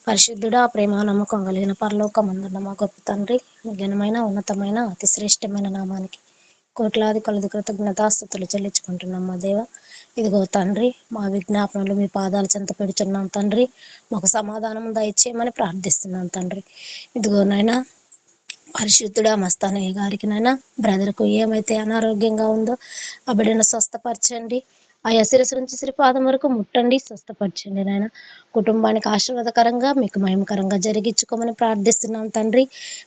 పరిశుద్ధుడా, ప్రేమ నమ్మకం కలిగిన పరలోకమందున్న మా గొప్ప తండ్రి, ఘనమైన ఉన్నతమైన అతి శ్రేష్టమైన నామానికి కోట్లాది కొలది కృతజ్ఞతాస్తుతులు చెల్లించుకుంటున్నాం మా దేవ. ఇదిగో తండ్రి, మా విజ్ఞాపనలు మీ పాదాల చెంత పెడుచున్నాం తండ్రి. మాకు సమాధానం దయచేయమని ప్రార్థిస్తున్నాం తండ్రి. ఇదిగో నాయనా, పరిశుద్ధుడా మస్తానయ్య గారికి నాయనా, బ్రదర్కు ఏమైతే అనారోగ్యంగా ఉందో ఆ బిడ్డను స్వస్థపరచండి. ఆయా శిరస్సు నుంచి శ్రీపాదం వరకు ముట్టండి, స్వస్థపరచండి నాయన. కుటుంబానికి ఆశీర్వాదకరంగా మీకు మహిమకరంగా జరిగించుకోమని ప్రార్థిస్తున్నాం తండ్రి.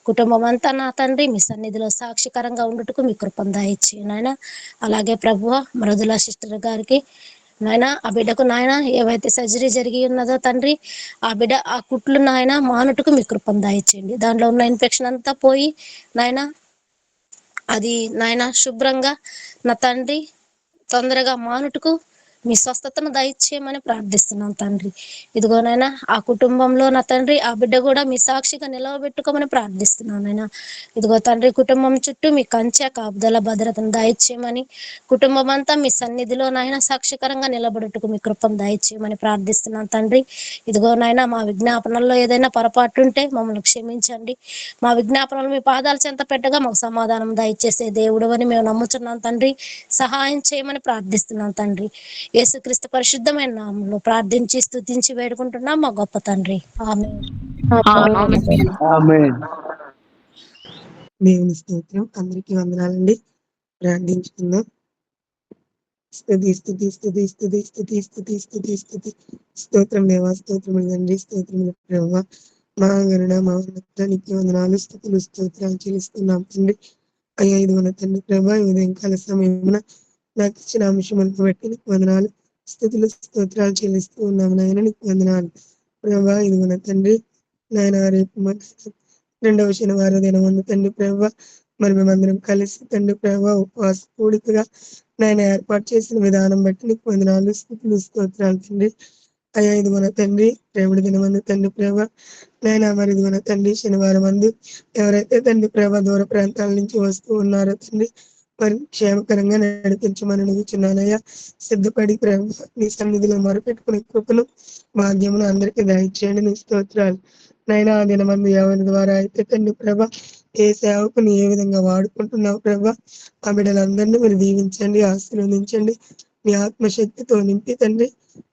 కుటుంబం అంతా నా తండ్రి మీ సన్నిధిలో సాక్షికరంగా ఉండుటకు మీ కృపను దయచేయండి నాయన. అలాగే ప్రభువ మృదుల సిస్టర్ గారికి నాయన, ఆ బిడ్డకు నాయన ఏవైతే సర్జరీ జరిగి ఉన్నదో తండ్రి, ఆ బిడ్డ ఆ కుట్లు నాయన మానుటకు మీ కృపను దయచేయండి. దాంట్లో ఉన్న ఇన్ఫెక్షన్ అంతా పోయి నాయన అది నాయన శుభ్రంగా నా తండ్రి తొందరగా మానుటకు మీ స్వస్థతను దయచేయమని ప్రార్థిస్తున్నాం తండ్రి. ఇదిగోనైనా ఆ కుటుంబంలో నా తండ్రి ఆ బిడ్డ కూడా మీ సాక్షిగా నిలవబెట్టుకోమని ప్రార్థిస్తున్నాం నాయన. ఇదిగో తండ్రి, కుటుంబం చుట్టూ మీ కంచె కాపుదల భద్రతను దయచేయమని, కుటుంబం అంతా మీ సన్నిధిలో నాయన సాక్షికరంగా నిలబడుటకు మీ కృపను దయచేయమని ప్రార్థిస్తున్నాం తండ్రి. ఇదిగో నాయన, మా విజ్ఞాపనల్లో ఏదైనా పొరపాటు ఉంటే మమ్మల్ని క్షమించండి. మా విజ్ఞాపనలు మీ పాదాల చెంత పెట్టగా మాకు సమాధానం దయచేసే దేవుడు అని మేము నమ్ముతున్నాం తండ్రి. సహాయం చేయమని ప్రార్థిస్తున్నాం తండ్రి. యేసుక్రీస్తు పరిశుద్ధమైన నామంలో ప్రార్థించి స్తుతించి వేడుకుంటున్నాం మా గొప్ప తండ్రి. ఆమేన్. ఆమేన్. దేవుని స్తోత్రం. అందరికీ వందనాలండి. ప్రార్థించుకుందాం. స్తుతి స్తుతి స్తుతి స్తుతి స్తుతి స్తుతి స్తుతి స్తుతి స్తోత్రం దేవా, స్తోత్రములు తండ్రి, స్తోత్రములు ప్రభువా, మా గరుడ మా ఉన్నతానికి వందనాలు, స్తుతులు స్తోత్రాలు చెల్లిస్తున్నాం తండ్రి. అయ్యా ఇదిగోన తండ్రి ప్రభా, ఈ ఉదయం కాల సమయమున నాకు ఇచ్చిన అంశములను బట్టి నీకు వందనాలు, స్తుతులు స్తోత్రాలు చెల్లిస్తూ ఉన్నాము నాయన. నీకు వందనాలు ప్రభా. ఇదిగోన తండ్రి నాయన, రేపు రెండవ శనివారం దినం ఉంది తండ్రి ప్రభా. మరి మేమందరం కలిసి తండ్రి ప్రభా ఉపవాస కూడికగా నాయన ఏర్పాటు చేసిన విధానం బట్టి నీకు వందనాలు, స్తుతులు స్తోత్రాలు తండ్రి. అయ్యా ఇదిగోన తండ్రి రేపటి దినమందు తండ్రి ప్రభా నాయన, మరి ఇదిగోన తండ్రి శనివారం మందు ఎవరైతే తండ్రి ప్రభా దూర ప్రాంతాల నుంచి వస్తూ ఉన్నారో తండ్రి, మరి క్షేమకరంగా నడిపించమని అడుగుచున్నానయ్యా. సిద్ధపడి ప్రభా నీ సన్నిధిలో మొరపెట్టుకునే కృపను భాగ్యమును అందరికీ దయచేయండి. నీ స్తోత్రాలు నైనా. ఆ దినమందు ఎవరి ద్వారా అయితే తండ్రి ప్రభా ఏ సేవకుని ఏ విధంగా వాడుకుంటున్నావు ప్రభా, ఆ బిడ్డలందరినీ మీరు దీవించండి, ఆశీర్వదించండి. మీ ఆత్మశక్తితో నింపి తండ్రి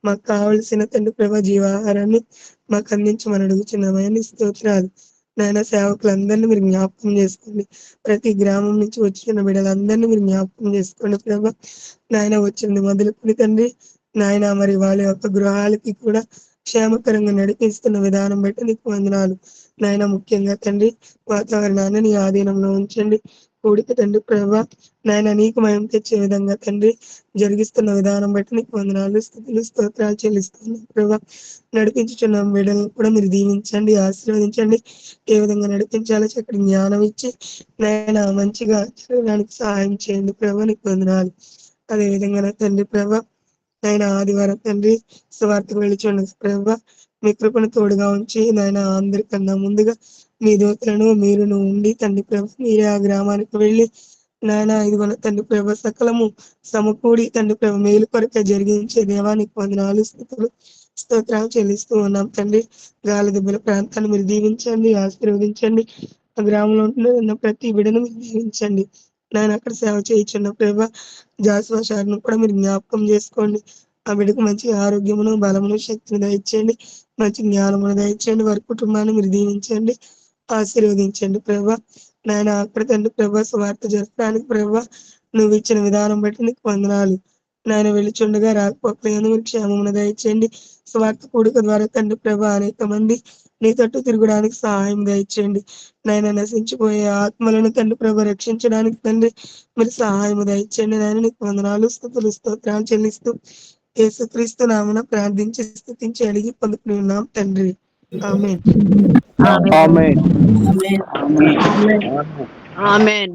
మాకు కావలసిన తండ్రి ప్రభా జీవాహారాన్ని మాకు అందించమని అడుగుచున్నామని స్తోత్రాలు నాయన. సేవకులందరినీ మీరు జ్ఞాపకం చేసుకోండి. ప్రతి గ్రామం నుంచి వచ్చిన బిడ్డలందరినీ మీరు జ్ఞాపకం చేసుకోండి ప్రభా. నాయన వచ్చింది మొదలుకొని తండ్రి నాయన, మరి వాళ్ళ యొక్క గృహాలకి కూడా క్షేమకరంగా నడిపిస్తున్న విధానం బట్టి నీకు వందనాలు నాయన. ముఖ్యంగా తండ్రి వాతావరణాన్ని నీ ఆధీనంలో ఉంచండి. కూడిక తండ్రి ప్రభా నాయన నీకు మయం తెచ్చే విధంగా తండ్రి జరిగిస్తున్న విధానం బట్టి నీకు వందనాలు, స్తుతులు స్తోత్రాలు చెల్లిస్తున్నాం ప్రభా. నడిపించుచున్న బిడ్డలను కూడా మీరు దీవించండి, ఆశీర్వదించండి. ఏ విధంగా నడిపించాలో చక్కటి జ్ఞానం ఇచ్చి నాయన మంచిగా జరగడానికి సహాయం చేయండి ప్రభా. నీకు వందనాలు. అదే విధంగా తండ్రి ప్రభా నాయన ఆదివారం తండ్రి సువార్తకు వెళ్ళిచుండగా ప్రభా మీ కృపను తోడుగా ఉంచి నాయన అందరికన్నా ముందుగా మీ దూతలను మీరును ఉండి తండ్రి ప్రభ మీరే ఆ గ్రామానికి వెళ్ళి నాయన ఇదిగోన తండ్రి ప్రభ సకలము సమకూడి తండ్రి ప్రభ మేలు కొరకే జరిగించే దేవానికి వందనాలు, స్తుతులు స్తోత్రాలు చెల్లిస్తూ ఉన్నాం తండ్రి. గాలి దిబ్బల ప్రాంతాన్ని మీరు దీవించండి, ఆశీర్వదించండి. ఆ గ్రామంలో ఉన్న ప్రతి బిడను మీరు దీవించండి నాయన. అక్కడ సేవ చేయించున్న ప్రభ జాస్వాషాలను కూడా మీరు జ్ఞాపకం చేసుకోండి. ఆ బిడ్డకు మంచి ఆరోగ్యమును బలమును శక్తిని దయచేయండి, మంచి జ్ఞానమును దయచేయండి. వారి కుటుంబాన్ని మీరు దీవించండి, ఆశీర్వదించండి ప్రభా నాయన. అక్కడ తండ్రి ప్రభా సువార్త జరపడానికి ప్రభా నువ్వు ఇచ్చిన విధానం బట్టి నీకు వందనాలు నాయన. వెళ్ళిచుండగా రాకపోకలను మీరు క్షేమమును దయచేయండి. సువార్త కూడిక ద్వారా తండ్రి ప్రభా అనేక మంది నీ తట్టు తిరగడానికి సహాయం దయచేయండి నాయన. నశించిపోయే ఆత్మలను తండ్రి ప్రభా రక్షించడానికి తండ్రి మీరు సహాయం దయచేయండి నాయన. నీకు వందనాలు, స్తుతులు స్తోత్రాలు చెల్లిస్తూ యేసుక్రీస్తు నామమున ప్రార్థించి స్తుతించి అడిగి పొందుకుని ఉన్నాం తండ్రి. ఆమేన్. ఆమేన్. ఆమేన్.